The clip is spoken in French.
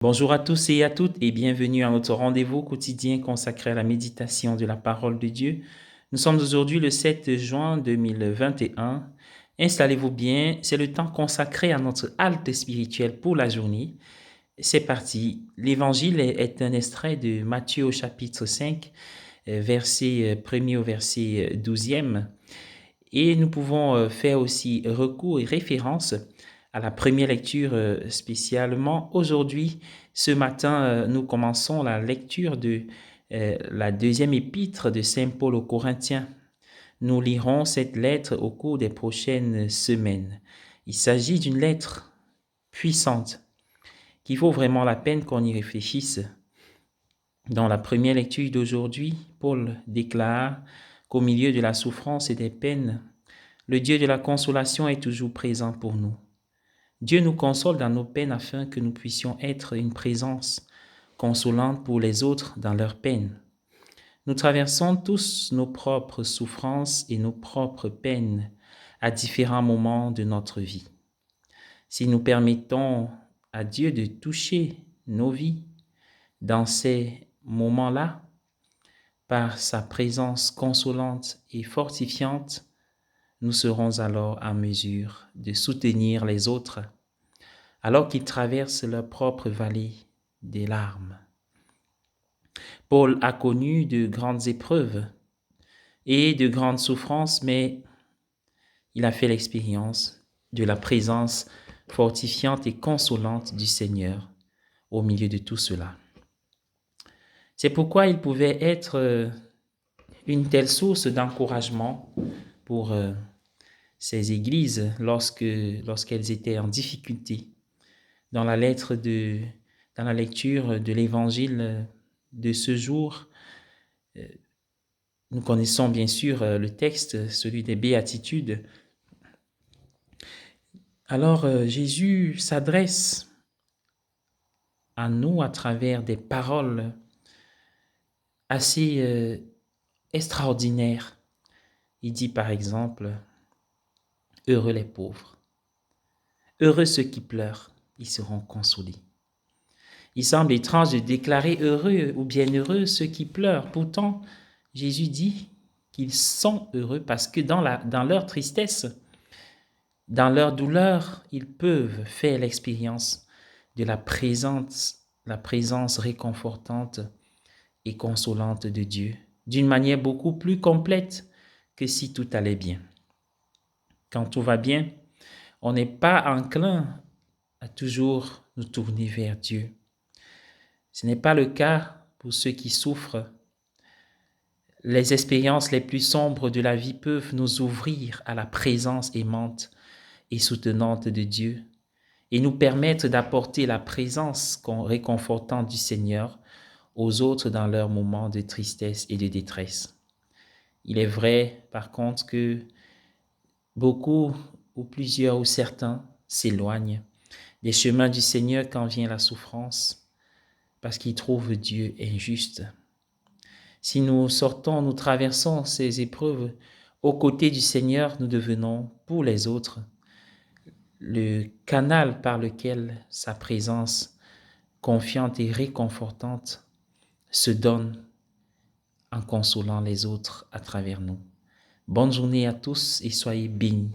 Bonjour à tous et à toutes et bienvenue à notre rendez-vous quotidien consacré à la méditation de la parole de Dieu. Nous sommes aujourd'hui le 7 juin 2021. Installez-vous bien, c'est le temps consacré à notre halte spirituelle pour la journée. C'est parti. L'évangile est un extrait de Matthieu au chapitre 5, verset 1er au verset 12e. Et nous pouvons faire aussi recours et référence à la première lecture spécialement. Aujourd'hui, ce matin, nous commençons la lecture de la deuxième épître de Saint Paul aux Corinthiens. Nous lirons cette lettre au cours des prochaines semaines. Il s'agit d'une lettre puissante qu'il vaut vraiment la peine qu'on y réfléchisse. Dans la première lecture d'aujourd'hui, Paul déclare qu'au milieu de la souffrance et des peines, le Dieu de la consolation est toujours présent pour nous. Dieu nous console dans nos peines afin que nous puissions être une présence consolante pour les autres dans leurs peines. Nous traversons tous nos propres souffrances et nos propres peines à différents moments de notre vie. Si nous permettons à Dieu de toucher nos vies dans ces moments-là, par sa présence consolante et fortifiante, nous serons alors en mesure de soutenir les autres alors qu'ils traversent leur propre vallée des larmes. Paul a connu de grandes épreuves et de grandes souffrances, mais il a fait l'expérience de la présence fortifiante et consolante du Seigneur au milieu de tout cela. C'est pourquoi il pouvait être une telle source d'encouragement pour ces églises lorsqu'elles étaient en difficulté. Dans la lecture de l'évangile de ce jour, nous connaissons bien sûr le texte, celui des béatitudes. Alors Jésus s'adresse à nous à travers des paroles assez extraordinaires. Il dit par exemple, « Heureux les pauvres, heureux ceux qui pleurent, ils seront consolés. » Il semble étrange de déclarer heureux ou bienheureux ceux qui pleurent. Pourtant, Jésus dit qu'ils sont heureux parce que dans leur tristesse, dans leur douleur, ils peuvent faire l'expérience de la présence réconfortante et consolante de Dieu, d'une manière beaucoup plus complète que si tout allait bien. Quand tout va bien, on n'est pas enclin à toujours nous tourner vers Dieu. Ce n'est pas le cas pour ceux qui souffrent. Les expériences les plus sombres de la vie peuvent nous ouvrir à la présence aimante et soutenante de Dieu et nous permettre d'apporter la présence réconfortante du Seigneur aux autres dans leurs moments de tristesse et de détresse. Il est vrai, par contre, que beaucoup ou plusieurs ou certains s'éloignent des chemins du Seigneur quand vient la souffrance, parce qu'ils trouvent Dieu injuste. Si nous traversons ces épreuves aux côtés du Seigneur, nous devenons pour les autres le canal par lequel sa présence confiante et réconfortante se donne en consolant les autres à travers nous. Bonne journée à tous et soyez bénis.